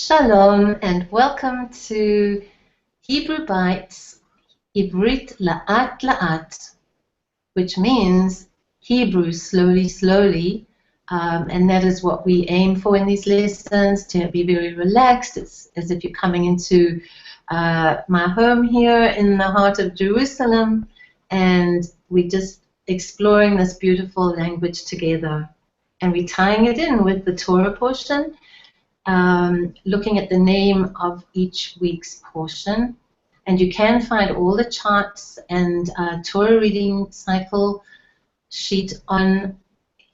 Shalom and welcome to Hebrew Bytes, Ivrit La'at La'at, which means Hebrew slowly, slowly, and that is what we aim for in these lessons, to be very relaxed. It's as if you're coming into my home here in the heart of Jerusalem, and we're just exploring this beautiful language together. And we're tying it in with the Torah portion, looking at the name of each week's portion. And you can find all the charts and Torah reading cycle sheet on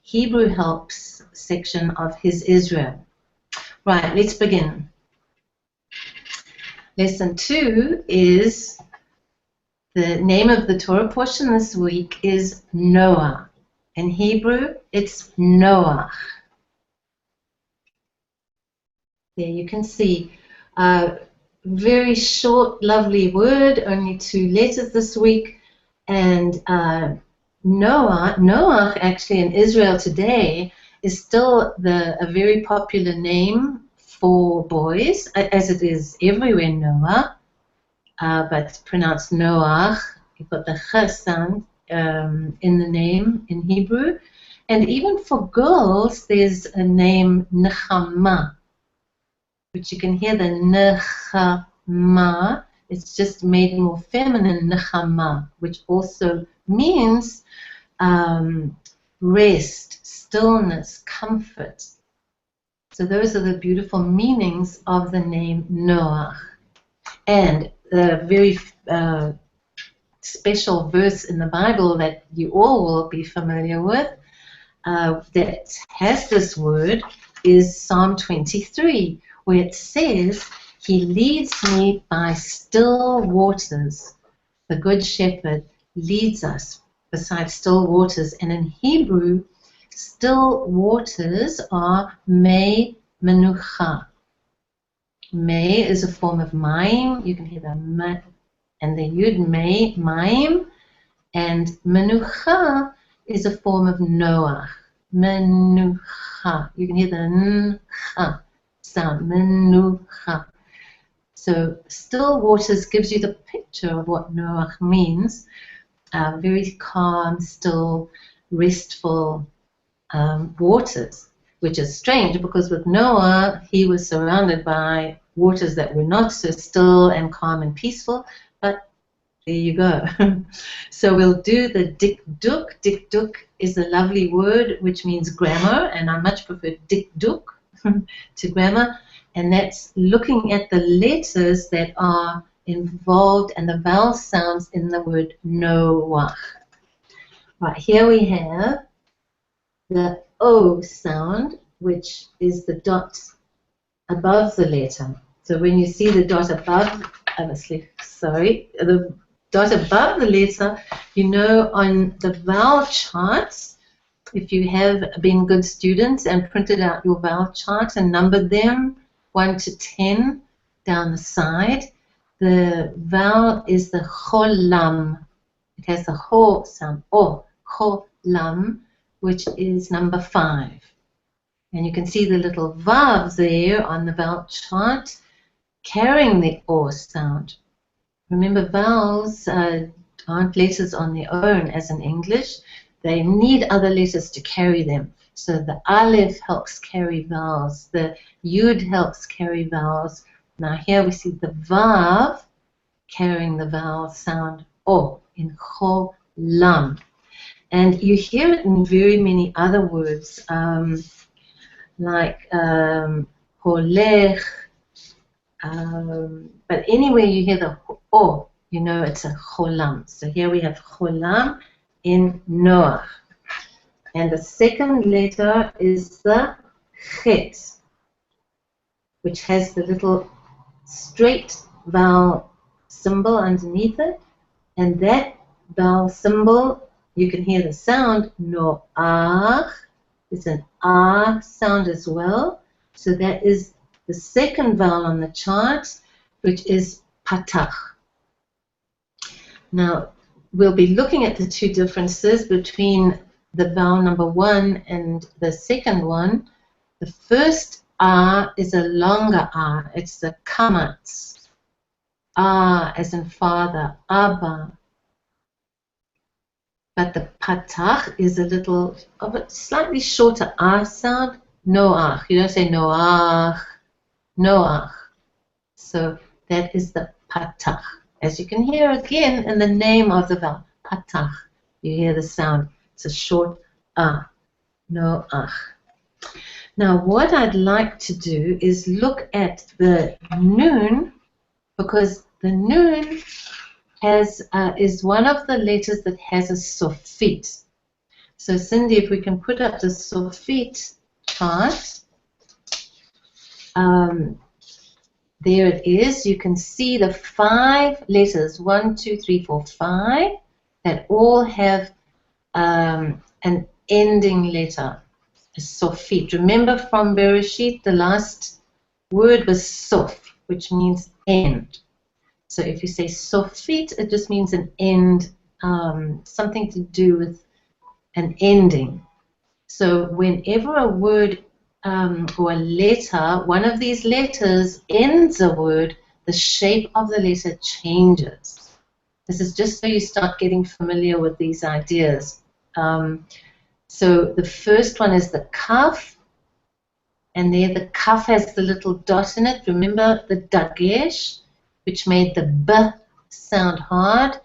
Hebrew Helps section of His Israel. Right, let's begin. Lesson 2 is, the name of the Torah portion this week is Noah. In Hebrew, it's Noach. There you can see a very short, lovely word, only 2 letters this week. And Noach actually in Israel today is still a very popular name for boys, as it is everywhere, Noah, but it's pronounced Noach. You've got the ch sound in the name in Hebrew. And even for girls, there's a name Nechama, which you can hear the Nechama. It's just made more feminine, Nechama, which also means rest, stillness, comfort. So those are the beautiful meanings of the name Noach. And the very special verse in the Bible that you all will be familiar with that has this word is Psalm 23, where it says, "He leads me by still waters." The Good Shepherd leads us beside still waters. And in Hebrew, still waters are mei menucha. Mei is a form of mayim. You can hear the ma and the yud, mei, mayim. And menucha is a form of Noach. Menucha. You can hear the ncha sound, menucha. So still waters gives you the picture of what Noach means. Very calm, still, restful waters, which is strange because with Noah, he was surrounded by waters that were not so still and calm and peaceful, but there you go. So we'll do the dikduk. Dikduk is a lovely word which means grammar, and I much prefer dikduk to grammar, and that's looking at the letters that are involved and the vowel sounds in the word Noach. Right, here we have the O sound, which is the dot above the letter. So when you see the dot above, the dot above the letter, you know on the vowel charts, if you have been good students and printed out your vowel charts and numbered them 1 to 10 down the side, the vowel is the cholam. It has the ho sound, o, cholam, which is number 5. And you can see the little vav there on the vowel chart carrying the o sound. Remember, vowels aren't letters on their own as in English. They need other letters to carry them. So the aleph helps carry vowels. The yud helps carry vowels. Now here we see the vav carrying the vowel sound o in cholam. And you hear it in very many other words, like holech, but anywhere you hear the o, you know it's a cholam. So here we have cholam in Noach. And the second letter is the chet, which has the little straight vowel symbol underneath it. And that vowel symbol, you can hear the sound Noach. It's an ah sound as well. So that is the second vowel on the chart, which is patach. Now, we'll be looking at the 2 differences between the vowel number 1 and the second one. The first Ah is a longer ah. It's the kamatz. Ah as in father, Abba. But the patach is a little of a slightly shorter ah sound. Noach. You don't say Noach. Noach. So that is the patach. As you can hear again in the name of the vowel, patach. You hear the sound. It's a short ah. Noach. Now what I'd like to do is look at the noon, because the noon is one of the letters that has a sofit. So Cindy, if we can put up the sofit chart, there it is. You can see the 5 letters, 1, 2, 3, 4, 5, that all have an ending letter, a sofit. Remember from Bereshit, the last word was sof, which means end. So if you say sofit, it just means an end, something to do with an ending. So whenever a word or a letter, one of these letters ends a word, the shape of the letter changes. This is just so you start getting familiar with these ideas. So the first one is the kaf, and there the kaf has the little dot in it. Remember the dagesh, which made the b sound hard,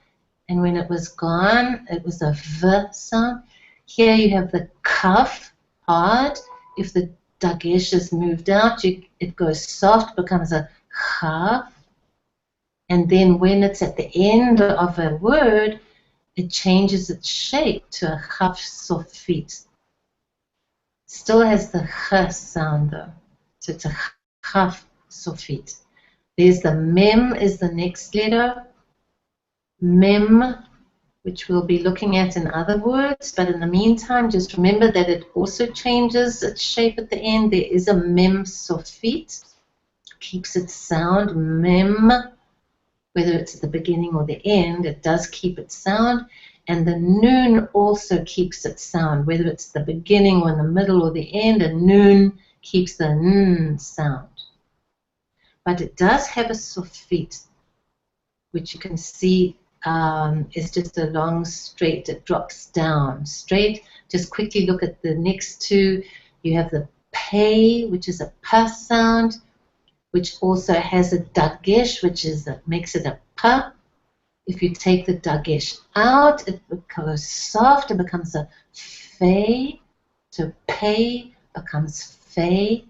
and when it was gone, it was a v sound. Here you have the kaf hard. If the dagesh is moved out, it goes soft, becomes a chaf. And then when it's at the end of a word, it changes its shape to a chaf sofit. Still has the ch sound though, so it's a chaf sofit. There's the mem is the next letter. Mem, which we'll be looking at in other words, but in the meantime, just remember that it also changes its shape at the end. There is a mem sofit, keeps its sound, mem, whether it's at the beginning or the end, it does keep its sound, and the noon also keeps its sound, whether it's the beginning or in the middle or the end, a noon keeps the n sound. But it does have a sofit, which you can see is just a long straight, it drops down straight. Just quickly look at the next two. You have the pay, which is a p sound, which also has a dagesh, which makes it a p. If you take the dagesh out, it becomes soft, it becomes a fe. So pay becomes fe.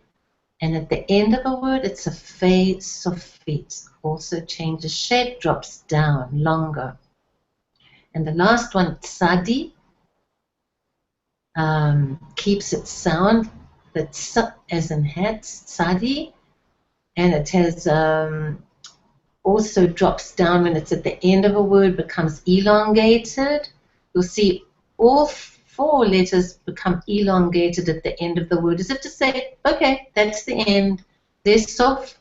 And at the end of a word, it's a fe sofit. Also changes shape, drops down, longer. And the last one, tzadi, keeps its sound, the ts as in hat, tzadi, and it has also drops down when it's at the end of a word, becomes elongated. You'll see all 4 letters become elongated at the end of the word, as if to say, okay, that's the end. There's sof,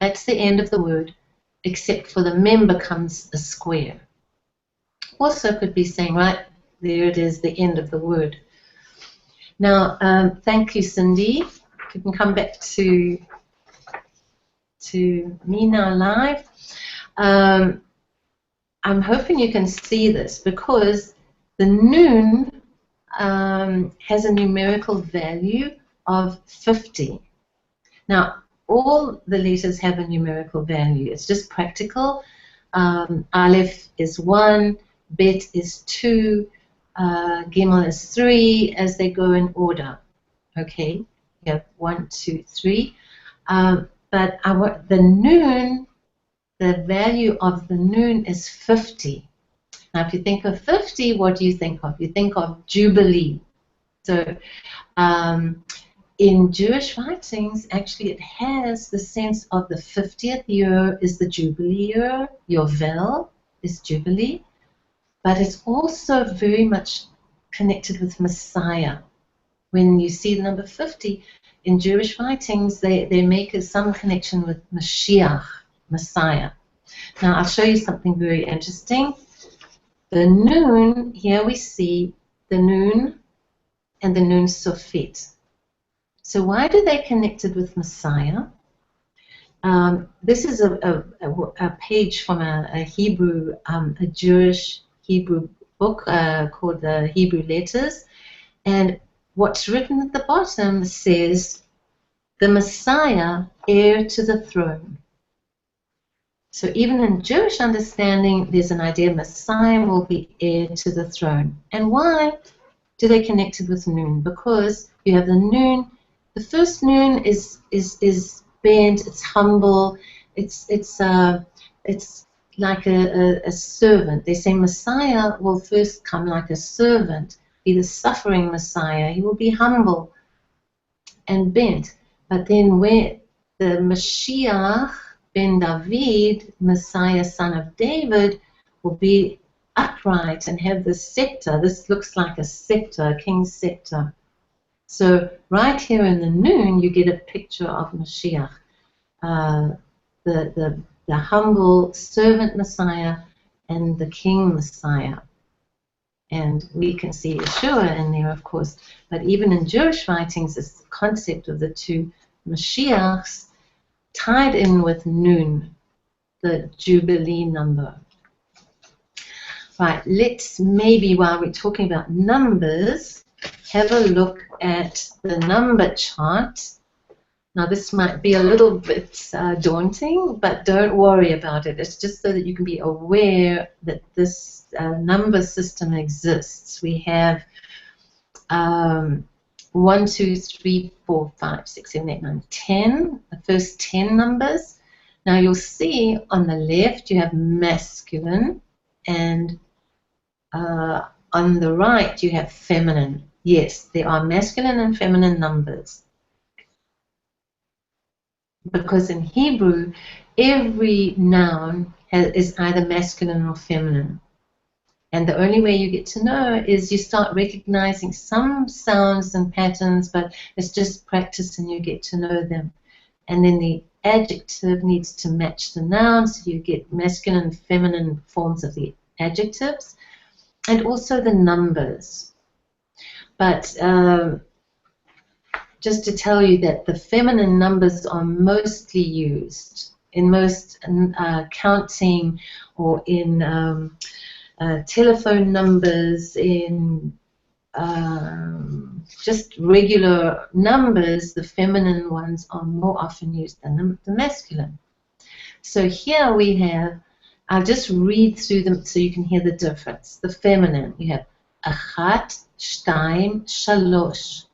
that's the end of the word, except for the mem becomes a square. Also could be saying, right, there it is, the end of the word. Now, thank you, Cindy. You can come back to me now live. I'm hoping you can see this, because the noon has a numerical value of 50. Now, all the letters have a numerical value. It's just practical. Aleph is 1, Bet is 2, Gimel is 3, as they go in order. Okay, you have 1, 2, 3. But the noon, the value of the noon is 50. Now, if you think of 50, what do you think of? You think of Jubilee. So, in Jewish writings, actually, it has the sense of the 50th year is the Jubilee year, Yovel is Jubilee, but it's also very much connected with Messiah. When you see the number 50, in Jewish writings, they make some connection with Mashiach, Messiah. Now, I'll show you something very interesting. The noon, here we see the noon and the noon sofit. So why do they connect it with Messiah? This is a page from a Hebrew, a Jewish Hebrew book called the Hebrew Letters. And what's written at the bottom says, the Messiah, heir to the throne. So even in Jewish understanding, there's an idea Messiah will be heir to the throne. And why do they connect it with noon? Because you have the noon. The first noon is bent. It's humble. It's like a servant. They say Messiah will first come like a servant, be the suffering Messiah. He will be humble and bent. But then where the Mashiach ben David, Messiah, son of David, will be upright and have the scepter. This looks like a scepter, a king's scepter. So right here in the noon, you get a picture of Mashiach, the humble servant Messiah and the king Messiah. And we can see Yeshua in there, of course. But even in Jewish writings, it's the concept of the two Mashiachs tied in with noon, the Jubilee number. Right, let's maybe, while we're talking about numbers, have a look at the number chart. Now, this might be a little bit daunting, but don't worry about it. It's just so that you can be aware that this number system exists. We have 1, 2, 3, 4, 5, 6, 7, 8, 9, 10, the first 10 numbers. Now, you'll see on the left you have masculine, and on the right you have feminine. Yes, there are masculine and feminine numbers. Because in Hebrew, every noun is either masculine or feminine. And the only way you get to know is you start recognizing some sounds and patterns, but it's just practice and you get to know them. And then the adjective needs to match the noun, so you get masculine and feminine forms of the adjectives, and also the numbers. But just to tell you that the feminine numbers are mostly used in most counting or in telephone numbers, in just regular numbers. The feminine ones are more often used than the masculine. So here we have, I'll just read through them so you can hear the difference. The feminine, you have achat, shtaim, shalosh,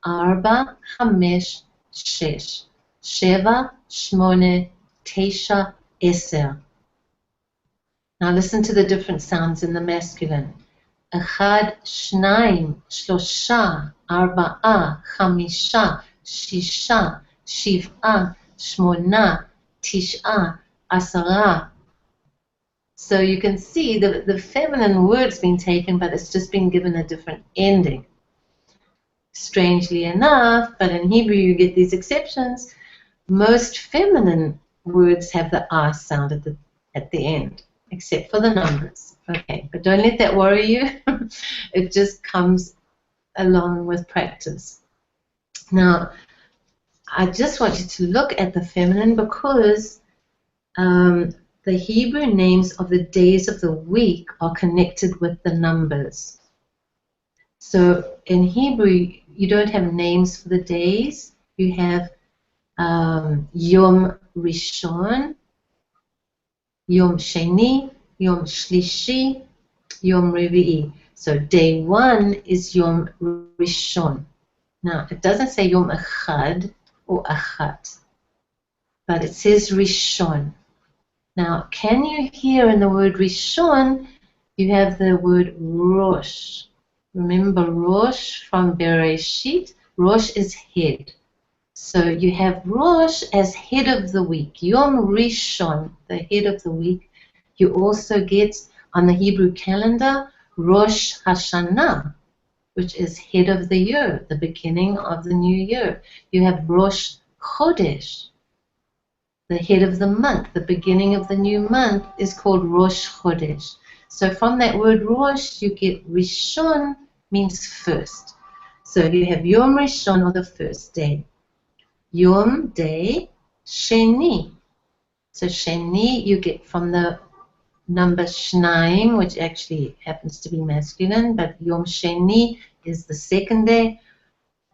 arba, chamesh, shesh, sheva, shmone, tesha, eser. Now listen to the different sounds in the masculine. Echad, shnaim, shlosha, arba'a, chamisha, shisha, shiv'a, shmona, tish'a, asara. So you can see the feminine word's been taken, but it's just been given a different ending. Strangely enough, but in Hebrew you get these exceptions, most feminine words have the ah sound at the end, except for the numbers. Okay, but don't let that worry you. It just comes along with practice. Now, I just want you to look at the feminine because the Hebrew names of the days of the week are connected with the numbers. So in Hebrew, you don't have names for the days. You have Yom Rishon, Yom Sheni, Yom Shlishi, Yom Revi'i. So day 1 is Yom Rishon. Now, it doesn't say Yom Echad or Achat, but it says Rishon. Now, can you hear in the word Rishon, you have the word Rosh. Remember Rosh from Bereshit? Rosh is head. So you have Rosh as head of the week. Yom Rishon, the head of the week. You also get on the Hebrew calendar Rosh Hashanah, which is head of the year, the beginning of the new year. You have Rosh Chodesh, the head of the month. The beginning of the new month is called Rosh Chodesh. So from that word Rosh, you get Rishon means first. So you have Yom Rishon, or the first day. Yom, day, Sheni. So Sheni you get from the number Shnaim, which actually happens to be masculine, but Yom Sheni is the second day.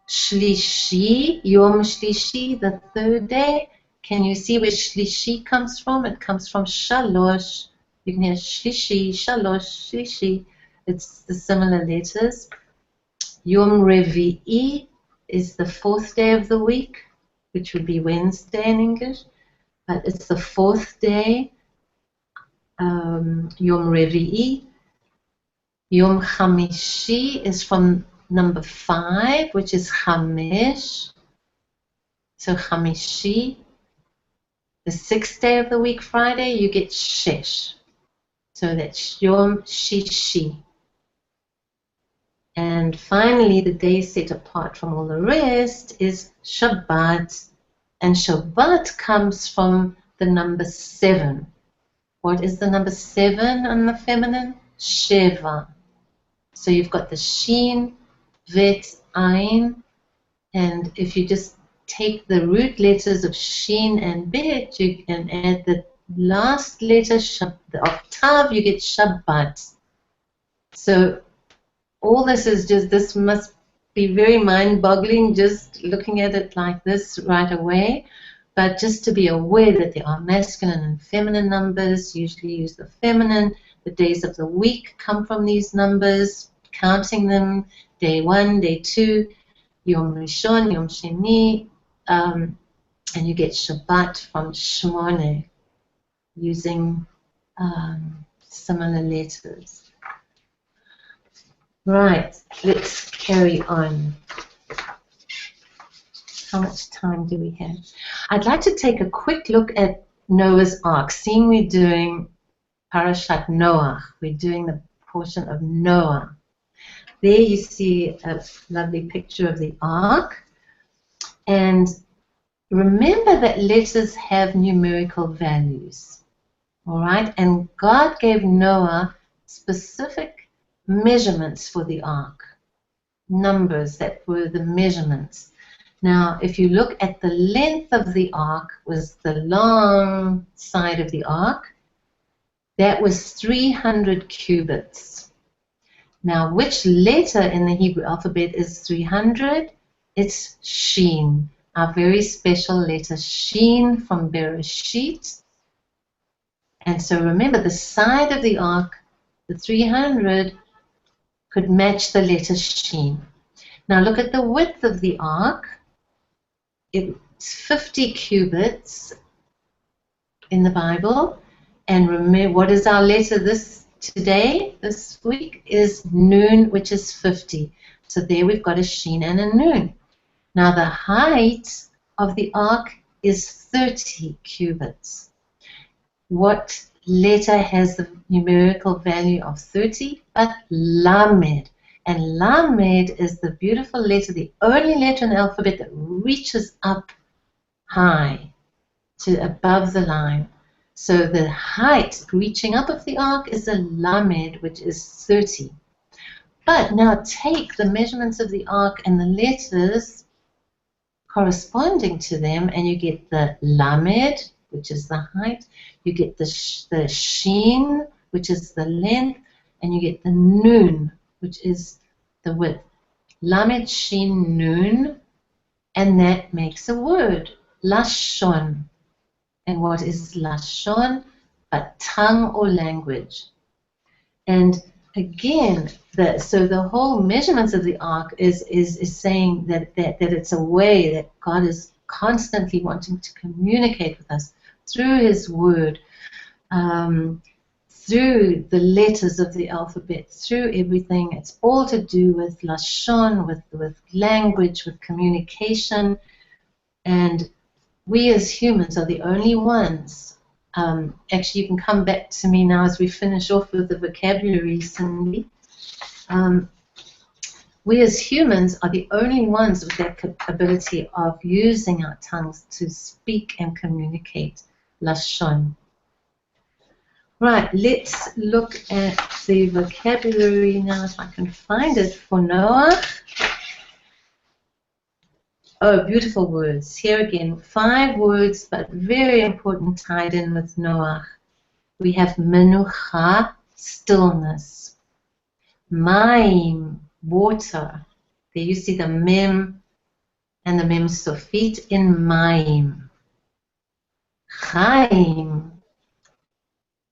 Shlishi, Yom Shlishi, the third day. Can you see where Shlishi comes from? It comes from Shalosh. You can hear Shlishi, Shalosh, Shlishi. It's the similar letters. Yom Revi'i is the fourth day of the week, which would be Wednesday in English, but it's the fourth day. Yom Revi'i. Yom Chamishi is from number 5, which is Chamesh. So Chamishi, the sixth day of the week, Friday, you get Shesh. So that's Yom Shishi. And finally, the day set apart from all the rest is Shabbat. And Shabbat comes from the number 7. What is the number 7 on the feminine? Sheva. So you've got the Shin, Vet, Ein, and if you just take the root letters of Shin and Bet, you can add the last letter of Tav, you get Shabbat. So all this is just, this must be very mind-boggling just looking at it like this right away. But just to be aware that there are masculine and feminine numbers, usually use the feminine. The days of the week come from these numbers, counting them, day 1, day 2, Yom Rishon, Yom Sheni, and you get Shabbat from Shmone, using similar letters. Right, let's carry on. How much time do we have? I'd like to take a quick look at Noah's Ark, seeing we're doing Parashat Noach. We're doing the portion of Noah. There you see a lovely picture of the Ark. And remember that letters have numerical values. All right? And God gave Noah specific measurements for the Ark. Numbers that were the measurements. Now, if you look at the length of the ark, was the long side of the ark, that was 300 cubits. Now, which letter in the Hebrew alphabet is 300? It's Shin, our very special letter Shin from Bereshit. And so remember, the side of the ark, the 300, could match the letter Shin. Now look at the width of the ark. It's 50 cubits in the Bible. And remember, what is our letter this week, is Nun, which is 50. So there we've got a Shin and a Nun. Now the height of the ark is 30 cubits. What letter has the numerical value of 30? But Lamed. And Lamed is the beautiful letter, the only letter in the alphabet that reaches up high to above the line. So the height reaching up of the ark is a Lamed, which is 30. But now take the measurements of the ark and the letters corresponding to them, and you get the Lamed, which is the height. You get the Shin, which is the length, and you get the Nun, which is the width. Lamed, Shin, Nun, and that makes a word, Lashon. And what is Lashon? But tongue or language. And again, so the whole measurements of the ark is saying that it's a way that God is constantly wanting to communicate with us through His Word, through the letters of the alphabet, through everything. It's all to do with Lashon, with language, with communication. And we as humans are the only ones. Actually, you can come back to me now as we finish off with the vocabulary, Cindy. We as humans are the only ones with that ability of using our tongues to speak and communicate Lashon. Right, let's look at the vocabulary now, if I can find it, for Noah. Oh, beautiful words. Here again, 5 words, but very important, tied in with Noach. We have menucha, stillness. Maim, water. There you see the mem and the mem sofit in maim. Chaim,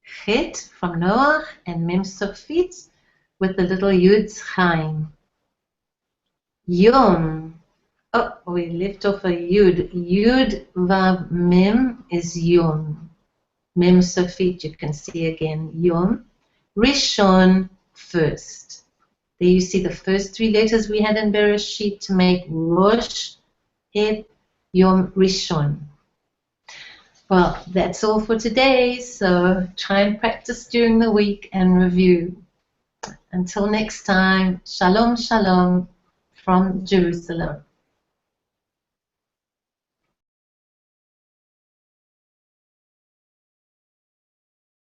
chet from Noach, and mem sofit with the little yud chaim. Yom. Oh, we left off a yud. Yud vav mem is yom. Mem sofit, you can see again, yom. Rishon, first. There you see the first 3 letters we had in Bereshit to make Rosh, Het, Yom Rishon. Well, that's all for today, so try and practice during the week and review. Until next time, Shalom, Shalom from Jerusalem.